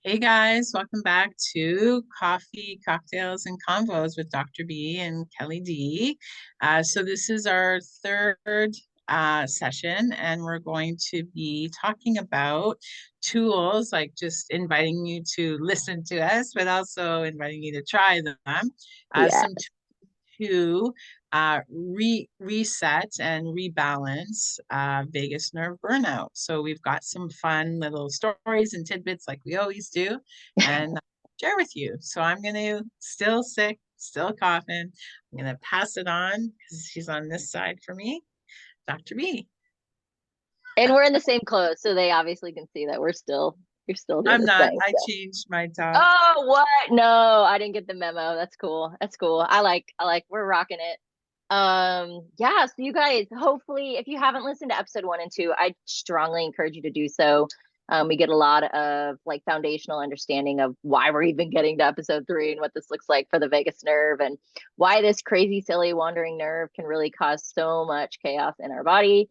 Hey guys, welcome back to Coffee, Cocktails, and Convos with Dr. B and Kelly D. So this is our third session, and we're going to be talking about tools, like just inviting you to listen to us, but also inviting you to try them. Yeah. Some to reset and rebalance vagus nerve burnout. So we've got some fun little stories and tidbits like we always do, and share with you. So I'm going to still sick, still coughing. I'm going to pass it on because she's on this side for me, Dr. B. And we're in the same clothes, so they obviously can see that you're still doing I'm this not. thing. I So. changed my top. Oh, what? No, I didn't get the memo. That's cool. That's cool. I like we're rocking it. Yeah, so you guys, hopefully if you haven't listened to episode 1 and 2, I strongly encourage you to do so. We get a lot of like foundational understanding of why we're even getting to episode 3 and what this looks like for the vagus nerve and why this crazy, silly, wandering nerve can really cause so much chaos in our body.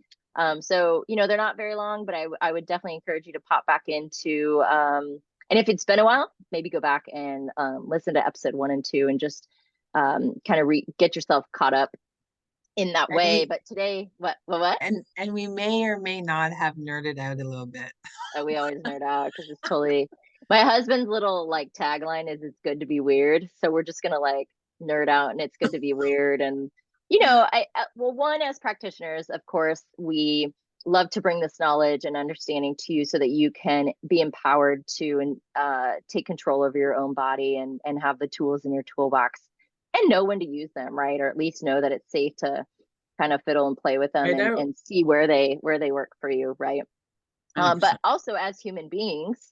So they're not very long, but I would definitely encourage you to pop back into and if it's been a while, maybe go back and listen to episode 1 and 2 and just kind of get yourself caught up in that And way. we But today, what? and we may or may not have nerded out a little bit. Oh, we always nerd out because it's totally. My husband's little like tagline is "It's good to be weird," so we're just gonna like nerd out, and it's good to be weird. And well, one as practitioners, of course, we love to bring this knowledge and understanding to you so that you can be empowered to and take control over your own body and have the tools in your toolbox and know when to use them, right? Or at least know that it's safe to kind of fiddle and play with them Right and out. see where they work for you, right? But 100%. also as human beings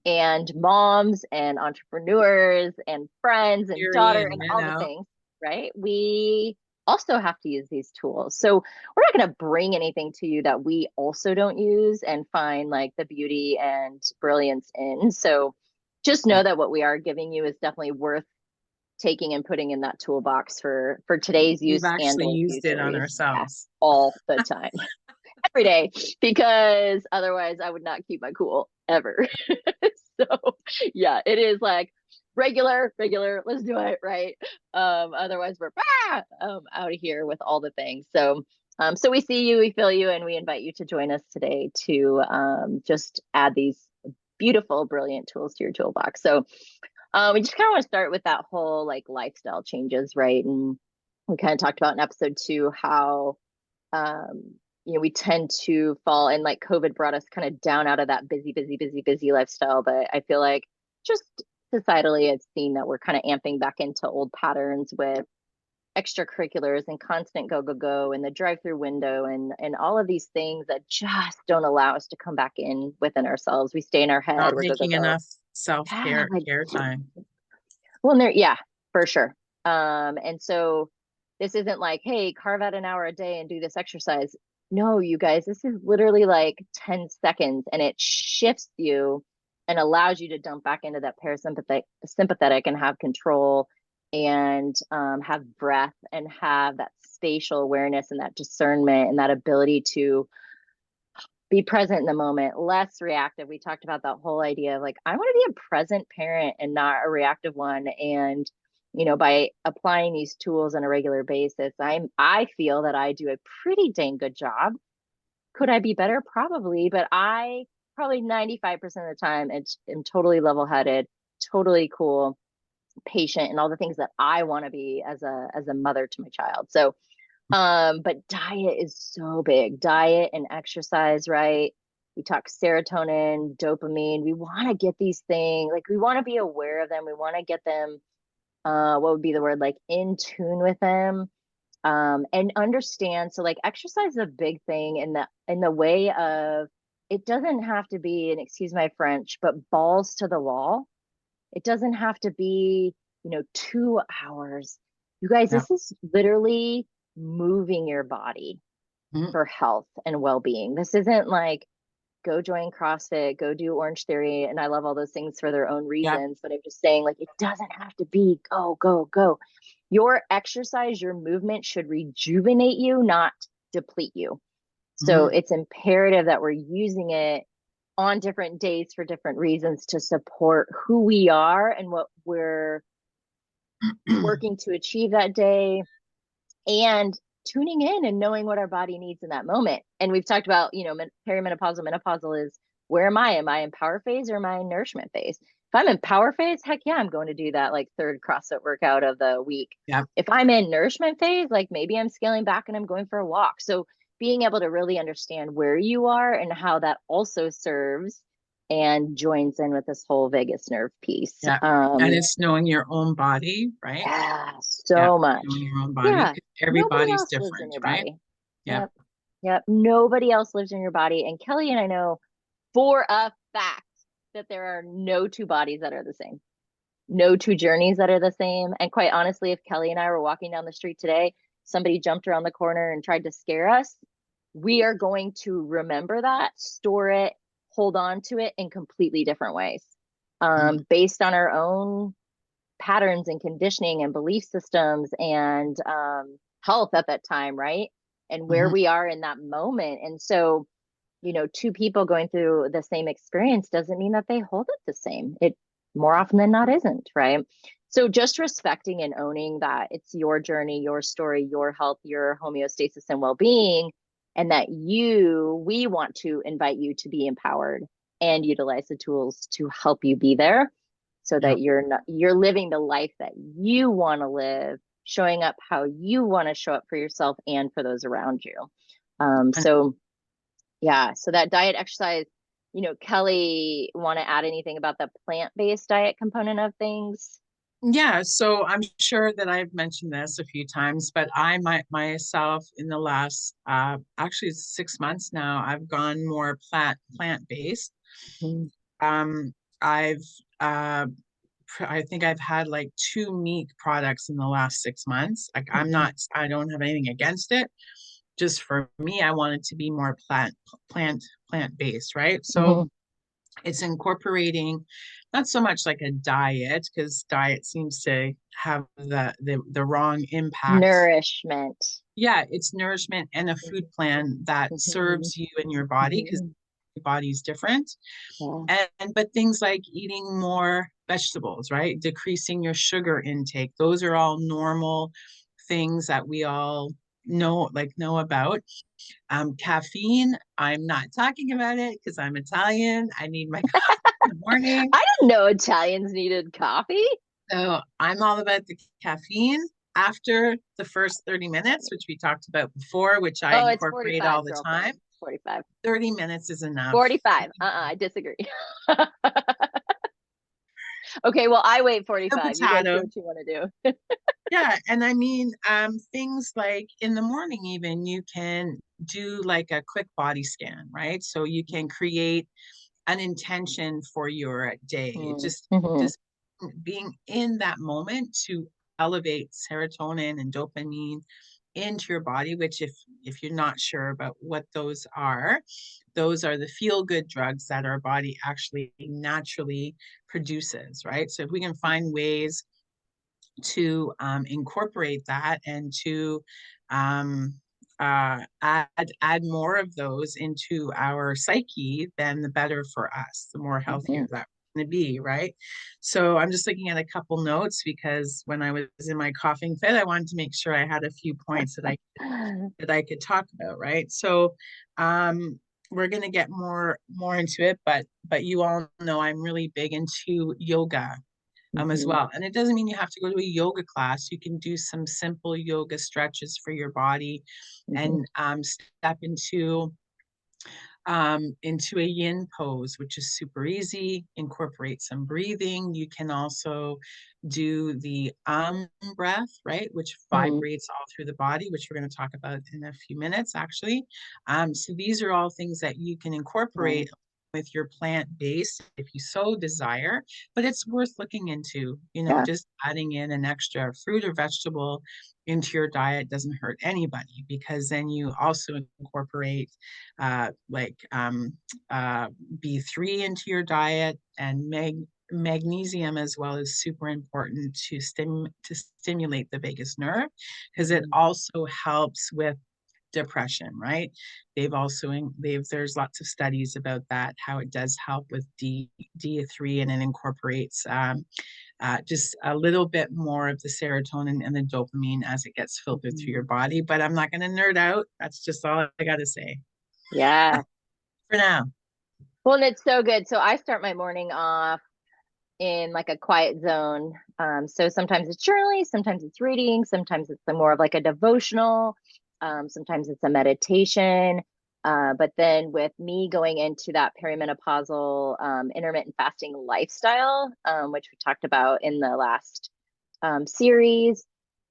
and moms and entrepreneurs and friends and daughter Period. and You all the know. things, right? We also have to use these tools. So we're not going to bring anything to you that we also don't use and find like the beauty and brilliance in. So just know Yeah. that what we are giving you is definitely worth taking and putting in that toolbox for today's We've use and actually or used it future on use. Yeah, ourselves. all the time. Every day because otherwise I would not keep my cool ever. So yeah, it is like regular, let's do it, right? Otherwise we're out of here with all the things. So we see you, we feel you, and we invite you to join us today to just add these beautiful, brilliant tools to your toolbox. So we just kind of want to start with that whole like lifestyle changes, right? And we kind of talked about in episode 2 how um, we tend to fall and like COVID brought us kind of down out of that busy lifestyle. But I feel like just societally, it's seen that we're kind of amping back into old patterns with extracurriculars and constant go and the drive-through window and all of these things that just don't allow us to come back in within ourselves. We stay in our head, Not we're making go. enough Yeah, self-care like care time. well, yeah, for sure. And so this isn't like, hey, carve out an hour a day and do this exercise. No, you guys, this is literally like 10 seconds and it shifts you and allows you to dump back into that sympathetic and have control and have breath and have that spatial awareness and that discernment and that ability to be present in the moment, less reactive. We talked about that whole idea of like, I want to be a present parent and not a reactive one. And, by applying these tools on a regular basis, I feel that I do a pretty dang good job. Could I be better? Probably, but I probably 95% of the time am totally level headed, totally cool, patient, and all the things that I want to be as a mother to my child. So but diet is so big. Diet and exercise, right? We talk serotonin, dopamine. We want to get these things, like we want to be aware of them. We want to get them, what would be the word, like in tune with them. And understand. So like exercise is a big thing in the way of it doesn't have to be, and excuse my French, but balls to the wall. It doesn't have to be, 2 hours. You guys, Yeah. this is literally moving your body Mm. for health and well-being. This isn't like go join CrossFit, go do Orange Theory, and I love all those things for their own Yeah. reasons, but I'm just saying like it doesn't have to be go. Your exercise, your movement should rejuvenate you, not deplete you. So Mm. it's imperative that we're using it on different days for different reasons to support who we are and what we're working to achieve that day, and tuning in and knowing what our body needs in that moment. And we've talked about, perimenopausal, menopausal is, where am I? Am I in power phase or am I in nourishment phase? If I'm in power phase, heck yeah, I'm going to do that like third CrossFit workout of the week. Yeah. If I'm in nourishment phase, like maybe I'm scaling back and I'm going for a walk. So being able to really understand where you are and how that also serves and joins in with this whole vagus nerve piece. Yeah. And it's knowing your own body, right? Yeah, Yeah. so much. Knowing your own body, Yeah. because Nobody everybody's else lives in different, your right? body. Yeah. Yep. Yep. Nobody else lives in your body. And Kelly and I know for a fact that there are no two bodies that are the same, no two journeys that are the same. And quite honestly, if Kelly and I were walking down the street today, somebody jumped around the corner and tried to scare us, we are going to remember that, store it, hold on to it in completely different ways, Mm-hmm. based on our own patterns and conditioning and belief systems and health at that time, right? And where Mm-hmm. we are in that moment. And so, two people going through the same experience doesn't mean that they hold it the same. It more often than not isn't, right? So just respecting and owning that it's your journey, your story, your health, your homeostasis and well-being, and that we want to invite you to be empowered and utilize the tools to help you be there, so Yeah. that you're living the life that you want to live, showing up how you want to show up for yourself and for those around you. And So yeah, so that diet, exercise, Kelly, want to add anything about the plant-based diet component of things? yeah, so I'm sure that I've mentioned this a few times, but myself in the last actually 6 months now, I've gone more plant-based. Mm-hmm. Um, I've I think I've had like two meat products in the last 6 months. Like I don't have anything against it. Just for me, I want it to be more plant plant-based, right? So Mm-hmm. it's incorporating not so much like a diet, because diet seems to have the wrong impact. Nourishment. Yeah, it's nourishment and a food plan that Mm-hmm. serves you and your body, because Mm-hmm. your body's different. Yeah. And but things like eating more vegetables, right? Decreasing your sugar intake. Those are all normal things that we all know about. Caffeine, I'm not talking about it because I'm Italian. I need my coffee in the morning. I didn't know Italians needed coffee. So I'm all about the caffeine after the first 30 minutes, which we talked about before, which I Oh, it's incorporate all 45, the time. girlfriend. 45. 30 minutes is enough. 45. I disagree. Okay, well, I wait A 45. You guys do potato. what you want to do. Yeah, and I mean, things like in the morning, even you can do like a quick body scan, right? So you can create an intention for your day. Mm-hmm. Just being in that moment to elevate serotonin and dopamine into your body, which if you're not sure about what those are the feel good drugs that our body actually naturally produces, right? So if we can find ways to incorporate that and to um, add more of those into our psyche, then the better for us, the more Mm-hmm. healthier that we're going to be, right? So I'm just looking at a couple notes because when I was in my coughing fit, I wanted to make sure I had a few points that I could talk about, right? So we're going to get more into it, but you all know I'm really big into yoga as Mm-hmm. well. And it doesn't mean you have to go to a yoga class. You can do some simple yoga stretches for your body Mm-hmm. and step into a yin pose, which is super easy. Incorporate some breathing. You can also do the breath, right, which Mm-hmm. vibrates all through the body, which we're going to talk about in a few minutes, actually. So these are all things that you can Yeah. incorporate with your plant base if you so desire, but it's worth looking into, Yeah. just adding in an extra fruit or vegetable into your diet doesn't hurt anybody, because then you also incorporate like uh, B3 into your diet, and magnesium as well is super important to stimulate the vagus nerve, because it Mm-hmm. also helps with depression, right? There's lots of studies about that, how it does help with D3, and it incorporates just a little bit more of the serotonin and the dopamine as it gets filtered through your body. But I'm not going to nerd out. That's just all I got to say Yeah. for now. Well, and it's so good. So I start my morning off in like a quiet zone. So sometimes it's journaling, sometimes it's reading, sometimes it's more of like a devotional, sometimes it's a meditation. But then with me going into that perimenopausal intermittent fasting lifestyle, which we talked about in the last series,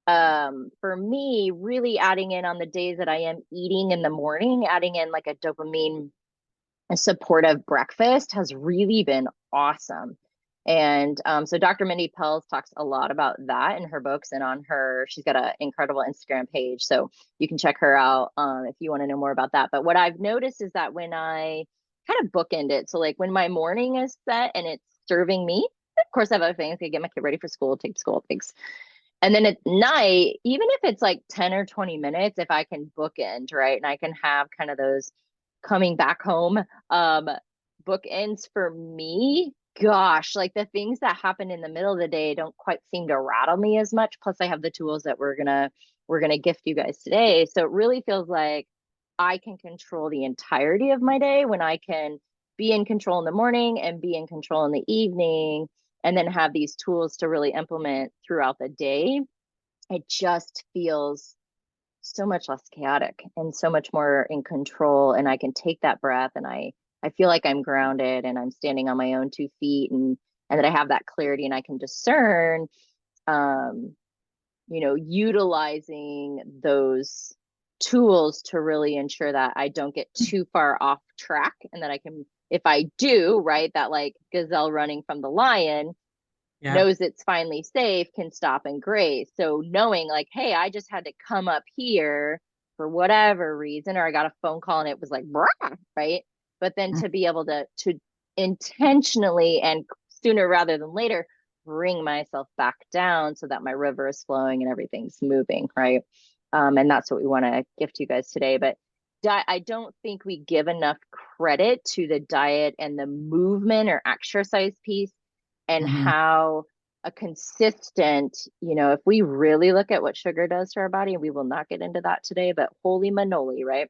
for me, really adding in on the days that I am eating in the morning, adding in like a dopamine, a supportive breakfast has really been awesome. And so Dr. Mindy Pelz talks a lot about that in her books and on her, she's got an incredible Instagram page. So you can check her out if you want to know more about that. But what I've noticed is that when I kind of bookend it, so like when my morning is set and it's serving me, of course I have other things. I get my kid ready for school, take school, things. And then at night, even if it's like 10 or 20 minutes, if I can bookend, right? And I can have kind of those coming back home bookends for me, gosh, like the things that happen in the middle of the day don't quite seem to rattle me as much. Plus I have the tools that we're gonna gift you guys today. So it really feels like I can control the entirety of my day when I can be in control in the morning and be in control in the evening, and then have these tools to really implement throughout the day. It just feels so much less chaotic and so much more in control, and I can take that breath, and I feel like I'm grounded and I'm standing on my own 2 feet, and that I have that clarity and I can discern, um utilizing those tools to really ensure that I don't get too far off track, and that I can, if I do, right, that like gazelle running from the lion Yeah. knows it's finally safe, can stop and graze. So knowing like, hey, I just had to come up here for whatever reason, or I got a phone call and it was like, brah, right? But then to be able to intentionally and sooner rather than later bring myself back down so that my river is flowing and everything's moving, right? And that's what we want to gift you guys today. But I don't think we give enough credit to the diet and the movement or exercise piece, and Mm-hmm. how a consistent, if we really look at what sugar does to our body, we will not get into that today, but holy manoli, right?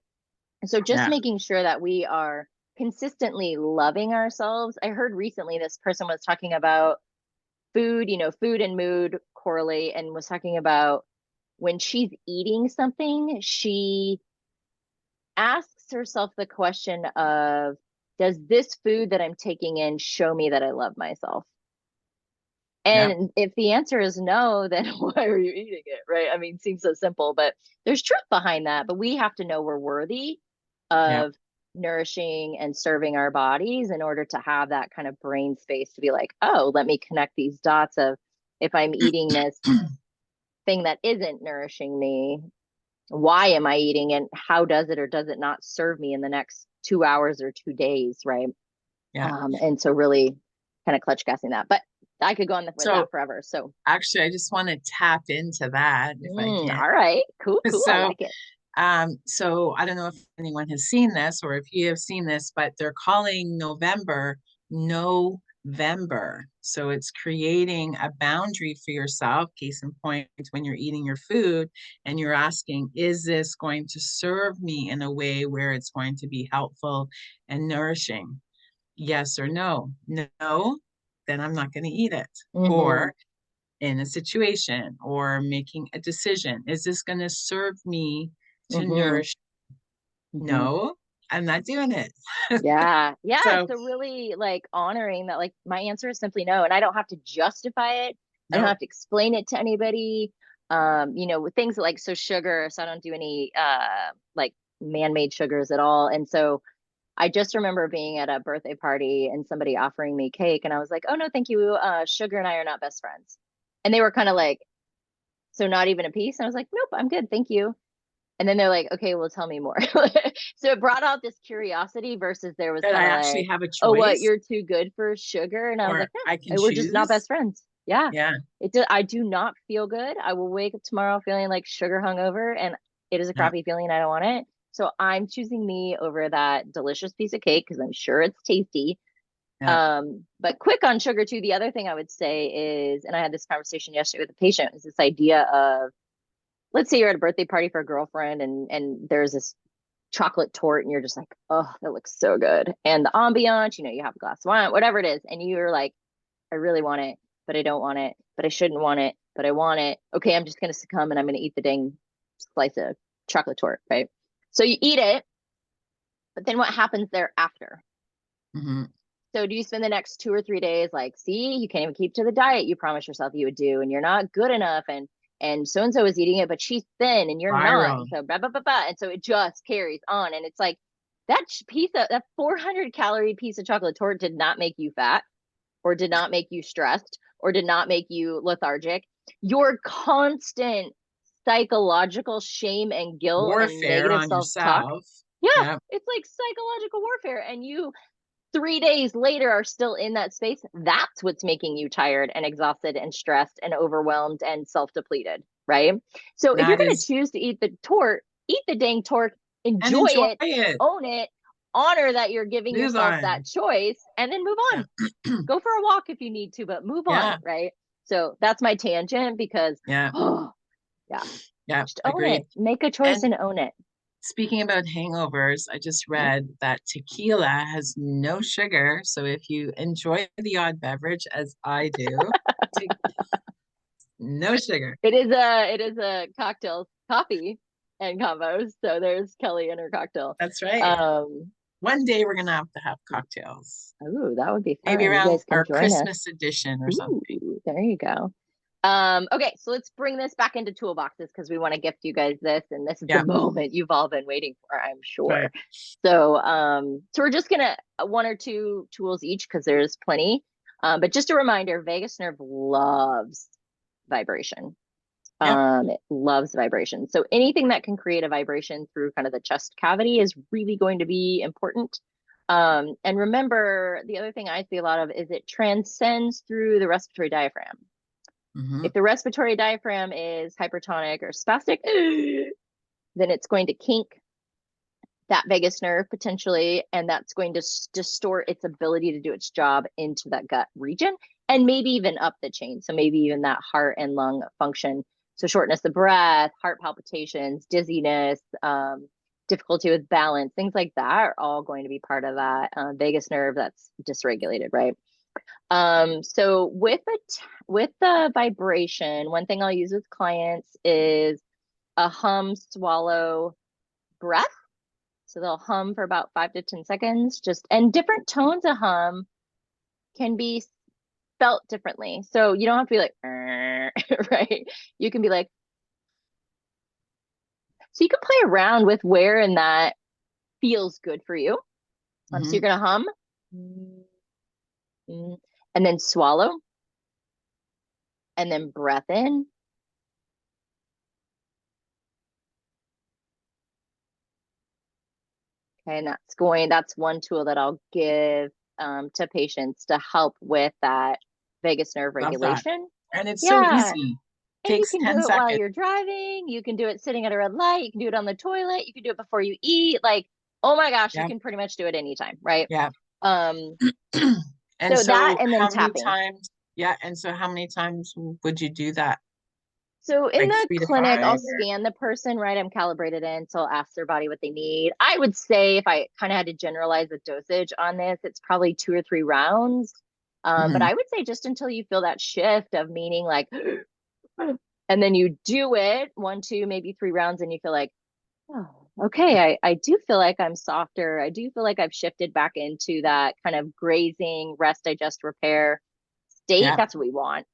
And so just Yeah. making sure that we are consistently loving ourselves. I heard recently this person was talking about food, food and mood correlate, and was talking about when she's eating something, she asks herself the question of, does this food that I'm taking in show me that I love myself? Yeah. And if the answer is no, then why are you eating it? Right. I mean, it seems so simple, but there's truth behind that. But we have to know we're worthy Yeah. of nourishing and serving our bodies in order to have that kind of brain space to be like, oh, let me connect these dots of, if I'm eating this thing that isn't nourishing me, why am I eating and how does it or does it not serve me in the next 2 hours or 2 days? Right. Yeah. And so really kind of clutch gassing that. But I could go on with So that forever. So actually, I just want to tap into that if I can. all right, cool, cool. I So, like it. so I don't know if anyone has seen this or if you have seen this, but they're calling November November. So it's creating a boundary for yourself. Case in point, when you're eating your food and you're asking, is this going to serve me in a way where it's going to be helpful and nourishing? Yes or no? No, then I'm not going to eat it. Mm-hmm, Or in a situation or making a decision, is this going to serve me to mm-hmm, nourish? mm-hmm. No, I'm not doing it. Yeah, yeah. So, So really like honoring that, like my answer is simply no, and I don't have to justify it. I don't no. have to explain it to anybody. With things like so sugar, so I don't do any like man-made sugars at all. And so I just remember being at a birthday party and somebody offering me cake, and I was like, "Oh no, thank you. Sugar and I are not best friends." And they were kind of like, "So not even a piece?" And I was like, "Nope, I'm good, thank you." And then they're like, "Okay, well, tell me more." So it brought out this curiosity versus there was That kind I of actually like, have a "Oh, what? choice You're too good for sugar?" And I was or like, I can "No, we're just not choose. best friends." Yeah, Yeah. I do not feel good. I will wake up tomorrow feeling like sugar hungover, and It is a Yeah. crappy feeling. I don't want it. So I'm choosing me over that delicious piece of cake because I'm sure it's tasty. Yeah. But quick on sugar too. The other thing I would say is, and I had this conversation yesterday with a patient, is this idea of, let's say you're at a birthday party for a girlfriend and there's this chocolate torte and you're just like, oh, that looks so good. And the ambiance, you have a glass of wine, whatever it is. And you're like, I really want it, but I don't want it, but I shouldn't want it, but I want it. Okay, I'm just going to succumb and I'm going to eat the dang slice of chocolate torte, right? So you eat it, but then what happens thereafter? Mm-hmm. So do you spend the next 2 or 3 days like, see, you can't even keep to the diet you promised yourself you would do, and you're not good enough, and so and so is eating it, but she's thin and you're not, and Viral. so blah blah blah blah, and so it just carries on, and it's like that 400 calorie piece of chocolate torte did not make you fat, or did not make you stressed, or did not make you lethargic. Your constant psychological shame and guilt and Warfare negative on self talk, yourself. yeah, Yeah. it's like psychological warfare, and you 3 days later are still in that space. That's what's making you tired and exhausted and stressed and overwhelmed and self-depleted, right? So if you're That going to is, choose to eat the torte, eat the dang torte, and enjoy enjoy it, it. own it, honor that you're giving Move yourself that on. choice, and then move Yeah. on. Go for a walk if you need to, but move on, Yeah. right? So that's my tangent because, Yeah. oh, yeah, Yeah. just own it. Agreed. Make a choice And and own it. speaking about hangovers, I just Mhm. read that tequila has no sugar. So if you enjoy the odd beverage, as I do, te no sugar. It is a cocktail, coffee and combos. So there's Kelly and her cocktail. That's right. Um, One day we're gonna have to have cocktails. ooh, that would be Maybe fun. You around guys can our join us. Christmas edition or something. Ooh, there you go. Okay, so let's bring this back into toolboxes because we want to gift you guys this, and this is the Yeah, moment you've all been waiting for, I'm right. sure. So we're just gonna one or two tools each because there's plenty. But just a reminder, vagus nerve loves vibration. Yeah, It loves vibration. So anything that can create a vibration through kind of the chest cavity is really going to be important. And remember, the other thing I see a lot of is it transcends through the respiratory diaphragm. hmm, If the respiratory diaphragm is hypertonic or spastic, then it's going to kink that vagus nerve potentially, and that's going to distort its ability to do its job into that gut region and maybe even up the chain. So maybe even that heart and lung function. So shortness of breath, heart palpitations, dizziness, difficulty with balance, things like that are all going to be part of that vagus nerve that's dysregulated, right? So with the vibration, one thing I'll use with clients is a hum, swallow, breath. So they'll hum for about 5 to 10 seconds, and different tones of hum can be felt differently. So you don't have to be like, right? You can be like, so you can play around with where and that feels good for you. So you're hmm. gonna hum and then swallow and then breath in. Okay, and that's one tool that I'll give to patients to help with that vagus nerve Love that. regulation. And it's so Yeah. easy. And you Takes can 10 do it while seconds. you're driving. You can do it sitting at a red light. You can do it on the toilet. You can do it before you eat. Like, oh my gosh, you Yeah, can pretty much do it anytime, right? yeah. Um, And so that so and then how many tapping. times? Yeah, and so how many times would you do that? So in Like the three to clinic, I'll five or scan the person, right? I'm calibrated in, so I'll ask their body what they need. I would say if I kind of had to generalize the dosage on this, it's probably 2 or 3 rounds. But Mhm. I would say just until you feel that shift of meaning like, and then you do it 1, 2, maybe 3 rounds, and you feel like, oh, okay, I do feel like I'm softer. I do feel like I've shifted back into that kind of grazing, rest, digest, repair state. Yeah, That's what we want.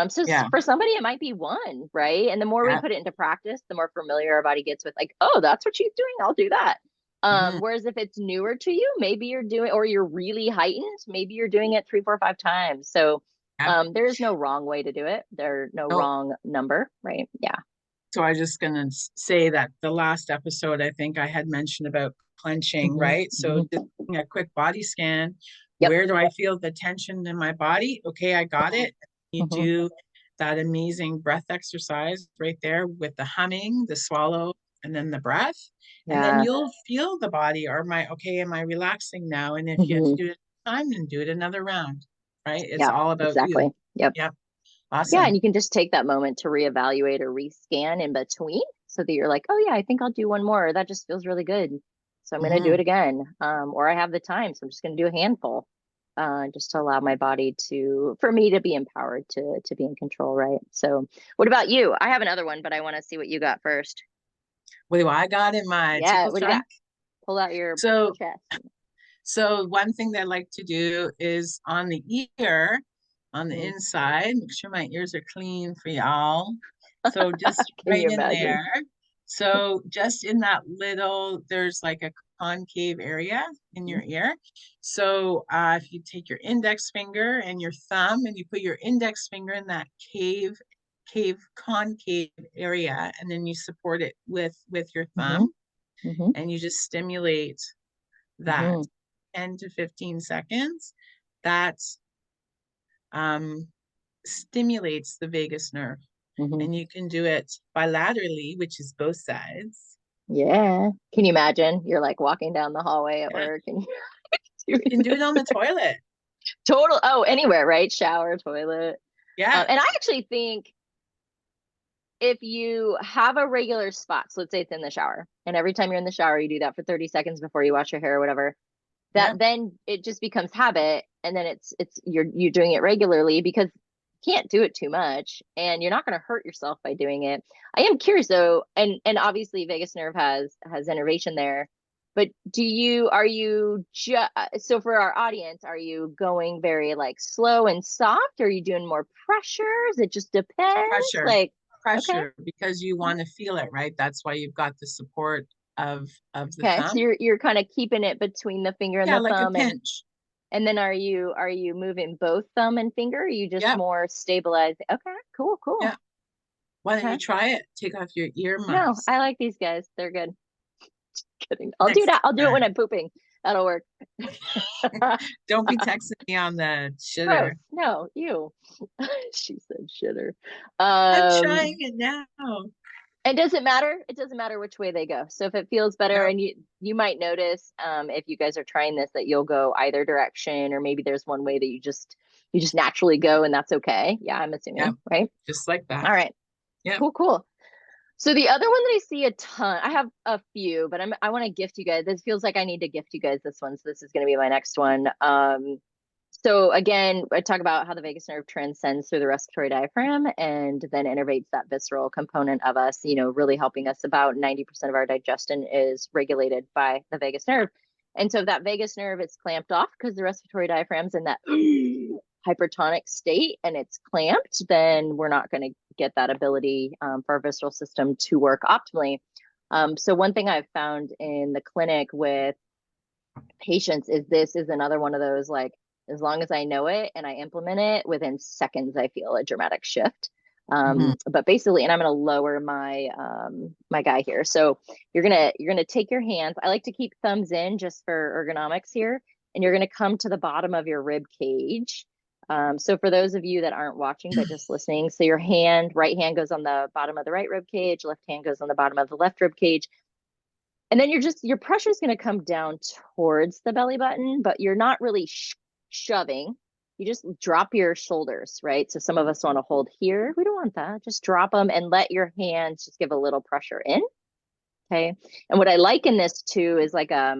So yeah, for somebody, it might be one, right? And the more we yeah. put it into practice, the more familiar our body gets with, like, oh, that's what she's doing. I'll do that. Mhm. Whereas if it's newer to you, maybe you're doing, or you're really heightened, maybe you're doing it 3, 4, 5 times. So Yeah. there is no wrong way to do it. There's no No, wrong number, right? Yeah. so I was just gonna say that the last episode, I think I had mentioned about clenching, Hmm. right? So Hmm. just doing a quick body scan. Yep. Where do I feel the tension in my body? Okay, I got it. You Hmm. do that amazing breath exercise right there with the humming, the swallow, and then the breath. And then Yeah. you'll feel the body, or okay, am I relaxing now? And if you have to Hmm. do it time, then do it another round, right? It's Yeah, all about you. exactly. Yep. Yep. Yeah, and Awesome. you can just take that moment to reevaluate or rescan in between so that you're like, oh yeah, I think I'll do one more. That just feels really good. So I'm going to do it Hmm. again. Or I have the time, so I'm just going to do a handful, just to allow my body for me to be empowered to be in control, right? So, what about you? I have another one, but I want to see what you got first. What do I got in my Yeah, tickle what do you got? trunk? Pull out your So, chest. so one thing that I like to do is on the ear, on the Mm. inside, make sure my ears are clean for y'all. So just Can right you in imagine? there. So just in that little, there's like a concave area in Mhm. your ear. So if you take your index finger and your thumb and you put your index finger in that concave area, and then you support it with your Mhm. thumb, Mhm. and you just stimulate that Mhm. 10 to 15 seconds, that um, stimulates the vagus nerve. Mhm. And you can do it bilaterally, which is both sides. Yeah. Can you imagine? You're like walking down the hallway at Yeah. work and You you're can doing do it on the this. toilet. Total. Oh, anywhere, right? Shower, toilet. Yeah. And I actually think if you have a regular spot, so let's say it's in the shower, and every time you're in the shower, you do that for 30 seconds before you wash your hair or whatever, Yeah. that then it just becomes habit. And then it's you're doing it regularly because you can't do it too much and you're not going to hurt yourself by doing it. I am curious though, and obviously vagus nerve has innervation there. But are you just, so for our audience, are you going very like slow and soft? Or are you doing more pressures? It just depends. Pressure. Like, okay. Pressure, because you want to feel it, right? That's why you've got the support of the Okay. So thumb. you're kind of keeping it between the finger and Yeah, the like a thumb, pinch. and then are you moving both thumb and finger? Or are you just Yeah. more stabilizing? Okay, cool, cool. Yeah. Why don't Okay. you try it? Take off your No, earmuffs I like these guys. They're good. Kidding. I'll do next that. I'll do it when time. I'm pooping. That'll work. Don't be texting me on the shitter. Gross. No, you. She said shitter. I'm trying Um, it now. and does it matter? It doesn't matter which way they go. So if it feels better, No. and you might notice, if you guys are trying this, that you'll go either direction, or maybe there's one way that you just naturally go, and that's okay. Yeah, I'm Yep. assuming, right? Just like that. All right. Yep. Cool, cool. So the other one that I see a ton, I have a few, but I want to gift you guys. This feels like I need to gift you guys this one. So this is going to be my next one. So again, I talk about how the vagus nerve transcends through the respiratory diaphragm and then innervates that visceral component of us, really helping us. About 90% of our digestion is regulated by the vagus nerve. And so if that vagus nerve is clamped off because the respiratory diaphragm's in that hypertonic state and it's clamped, then we're not going to get that ability, for our visceral system to work optimally. So one thing I've found in the clinic with patience is this is another one of those, like, as long as I know it and I implement it, within seconds I feel a dramatic shift. Hmm. But basically, and I'm going to lower my guy here. So you're gonna take your hands. I like to keep thumbs in just for ergonomics here, and you're gonna come to the bottom of your rib cage. So for those of you that aren't watching but just listening, so your right hand goes on the bottom of the right rib cage, left hand goes on the bottom of the left rib cage, and then your pressure is going to come down towards the belly button, but you're not really shoving. You just drop your shoulders, right? So some of us want to hold here. We don't want that. Just drop them and let your hands just give a little pressure in. Okay. And what I like in this too is like a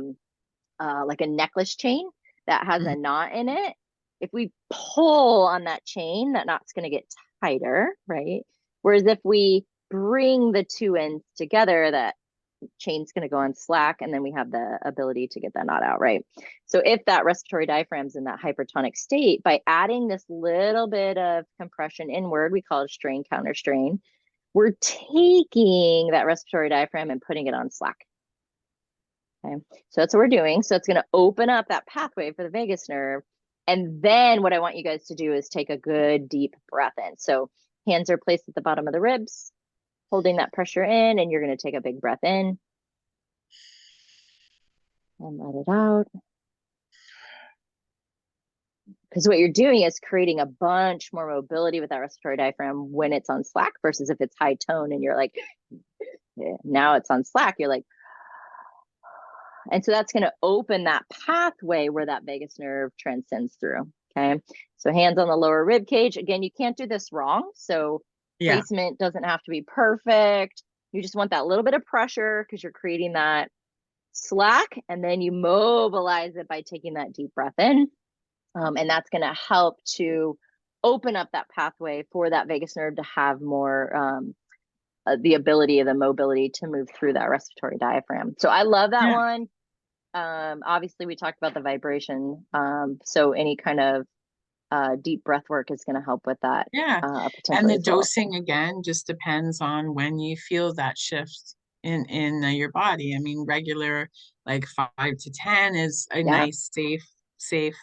necklace chain that has a knot in it. If we pull on that chain, that knot's going to get tighter, right? Whereas if we bring the two ends together, that chain's going to go on slack, and then we have the ability to get that knot out, right? So if that respiratory diaphragm's in that hypertonic state, by adding this little bit of compression inward, we call it strain counter strain, we're taking that respiratory diaphragm and putting it on slack. Okay, so that's what we're doing. So it's going to open up that pathway for the vagus nerve. And then what I want you guys to do is take a good deep breath in. So hands are placed at the bottom of the ribs, holding that pressure in, and you're going to take a big breath in and let it out. Because what you're doing is creating a bunch more mobility with that respiratory diaphragm when it's on slack versus if it's high tone and you're like now it's on slack. You're like, and so that's going to open that pathway where that vagus nerve transcends through. Okay. So hands on the lower rib cage. Again, you can't do this wrong. So Yeah. placement doesn't have to be perfect. You just want that little bit of pressure because you're creating that slack, and then you mobilize it by taking that deep breath in. And that's going to help to open up that pathway for that vagus nerve to have more the ability of the mobility to move through that respiratory diaphragm. So I love that Yeah. one. Obviously, we talked about the vibration. So any kind of deep breath work is going to help with that Yeah. And potentially the as well. dosing again just depends on when you feel that shift in your body. I mean, regular like 5 to 10 is a Yeah, nice, safe.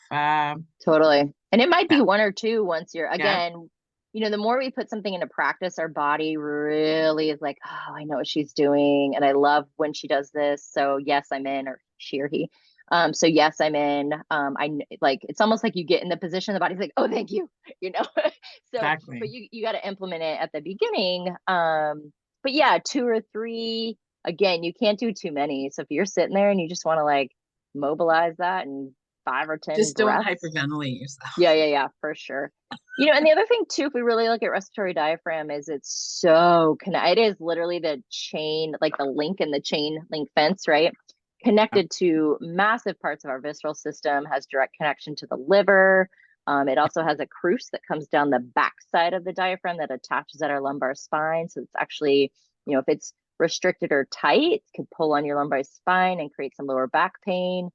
totally. And it might Yeah, be one or two once you're, yeah, again, the more we put something into practice, our body really is like, oh, I know what she's doing. And I love when she does this. So yes, I'm in, or she or he. So yes, I'm in. Like, it's almost like you get in the position, the body's like, oh, thank you, you know? So, but exactly. you got to implement it at the beginning. But yeah, two or three, again, you can't do too many. So if you're sitting there and you just want to like mobilize that and 5 or 10 Just don't breaths. hyperventilate yourself. Yeah, for sure. And the other thing too, if we really look at respiratory diaphragm, is it's so it is literally the chain, like the link in the chain link fence, right? Connected to massive parts of our visceral system, has direct connection to the liver. It also has a cruce that comes down the backside of the diaphragm that attaches at our lumbar spine. So it's actually, if it's restricted or tight, it could pull on your lumbar spine and create some lower back pain.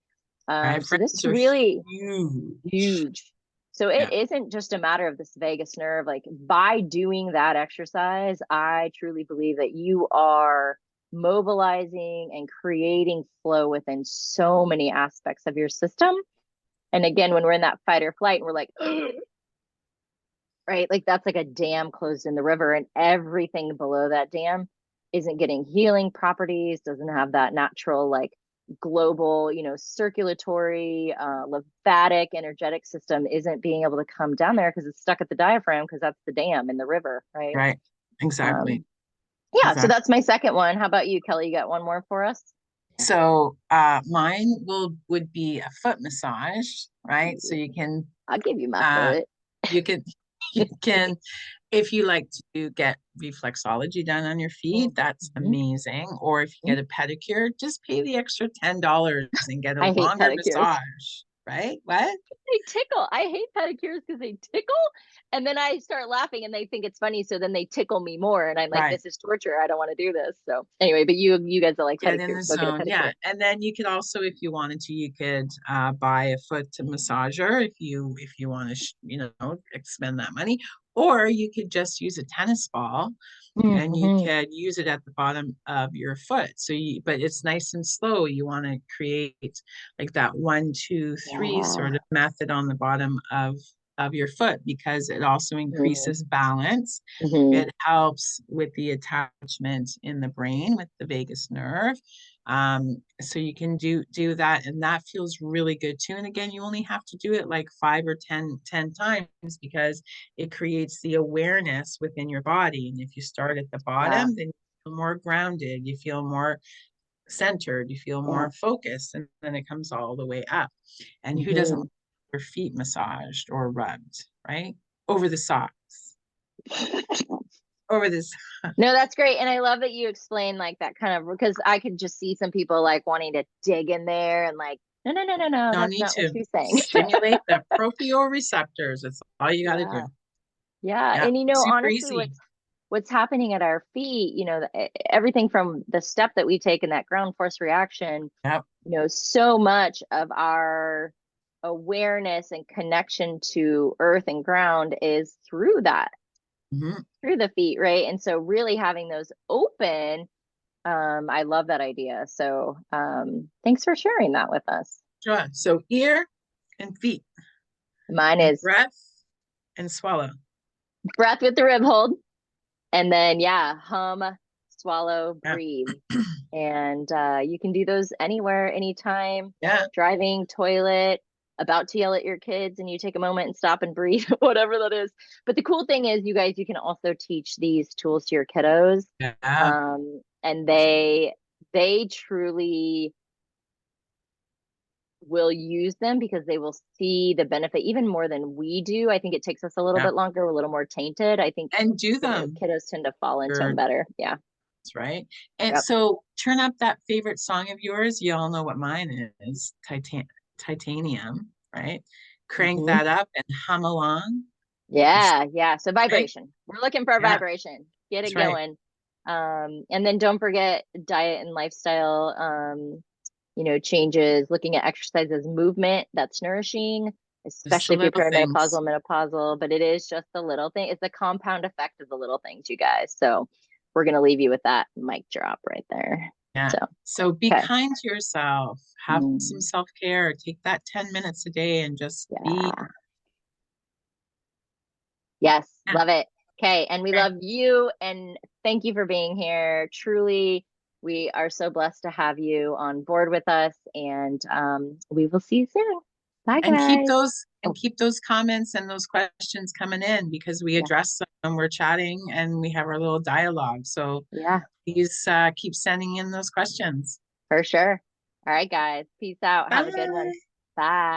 So this Diaphragms is are really huge. huge. So it Yeah. isn't just a matter of this vagus nerve. Like, by doing that exercise, I truly believe that you are mobilizing and creating flow within so many aspects of your system. And again, when we're in that fight or flight and we're like, right, like that's like a dam closed in the river, and everything below that dam isn't getting healing properties, doesn't have that natural, like, global, circulatory, lymphatic, energetic system isn't being able to come down there because it's stuck at the diaphragm, because that's the dam in the river, right? Right. Exactly. um yeah, so Exactly. that's my second one. How about you, Kelly? You got one more for us? So mine would be a foot massage, right? So I'll give you my uh foot. you can you can if you like to get reflexology done on your feet, that's Mhm. amazing. Or if you get a pedicure, just pay the extra $10 and get a I hate longer pedicures. massage, right? What? They tickle. I hate pedicures because they tickle. And then I start laughing and they think it's funny. So then they tickle me more. And I'm like, Right. this is torture. I don't want to do this. So anyway, but you guys are like Get in the pedicures. Go get a zone. Yeah. pedicure. And then you could also, if you wanted to, you could buy a foot massager if you want to, expend that money. Or you could just use a tennis ball and you Mm-hmm. could use it at the bottom of your foot. But it's nice and slow. You want to create like that 1, 2, 3 sort Yeah. of method on the bottom of your foot because it also Mm-hmm. increases balance. Mm-hmm. It helps with the attachment in the brain with the vagus nerve. So you can do that, and that feels really good too. And again, you only have to do it like 5 or 10 times because it creates the awareness within your body. And if you start at the Yeah. bottom, then you feel more grounded, you feel more centered, you feel Yeah. more focused, and then it comes all the way up. And who doesn't Mm-hmm. like their feet massaged or rubbed, right? Over the socks, over this. No, that's great. And I love that you explain like that kind of, because I could just see some people like wanting to dig in there and like, no, no, no, no, no, No that's need not what to she's saying. stimulate the proprioceptors. That's all you got to Yeah. do. Yeah. Yeah, And super honestly, easy. what's happening at our feet, everything from the step that we take in that ground force reaction, Yep. so much of our awareness and connection to earth and ground is through that, Mhm. through the feet, right? And so really having those open, I love that idea. So thanks for sharing that with us. Sure. So ear and feet Mine and is breath and swallow. breath with the rib hold, and then yeah, hum, swallow, Yeah. breathe. And you can do those anywhere, anytime, Yeah. driving, toilet, about to yell at your kids, and you take a moment and stop and breathe, whatever that is. But the cool thing is, you guys, you can also teach these tools to your kiddos. Yeah. and they truly will use them because they will see the benefit even more than we do. I think it takes us a little Yeah. bit longer, we're a little more tainted. I think, And do them. kiddos tend to fall into them Sure. better. Yeah. Right. And Yep. so turn up that favorite song of yours. You all know what mine is, Titanium, right? Crank Hmm. that up and hum along. Yeah. Yeah. So Right? vibration. We're looking for a Yeah, vibration. Get it that's right. going. And then don't forget diet and lifestyle, changes, looking at exercise as movement that's nourishing, Just the especially if you're little things. perimenopausal, menopausal, but it is just the little thing. It's the compound effect of the little things, you guys. So we're going to leave you with that mic drop right there. Yeah. So, So be okay. kind to yourself. Have some Mm, self-care. Take that 10 minutes a day and just be. yeah. Yes. Yeah. Love it. Okay. And we Okay. love you. And thank you for being here. Truly, we are so blessed to have you on board with us. And we will see you soon. Bye, And keep guys. those and Oh, keep those comments and those questions coming in because we yeah. address them when we're chatting and we have our little dialogue. So Yeah. please keep sending in those questions. For sure. All right, guys. Peace out. Have a good one. Bye. Bye.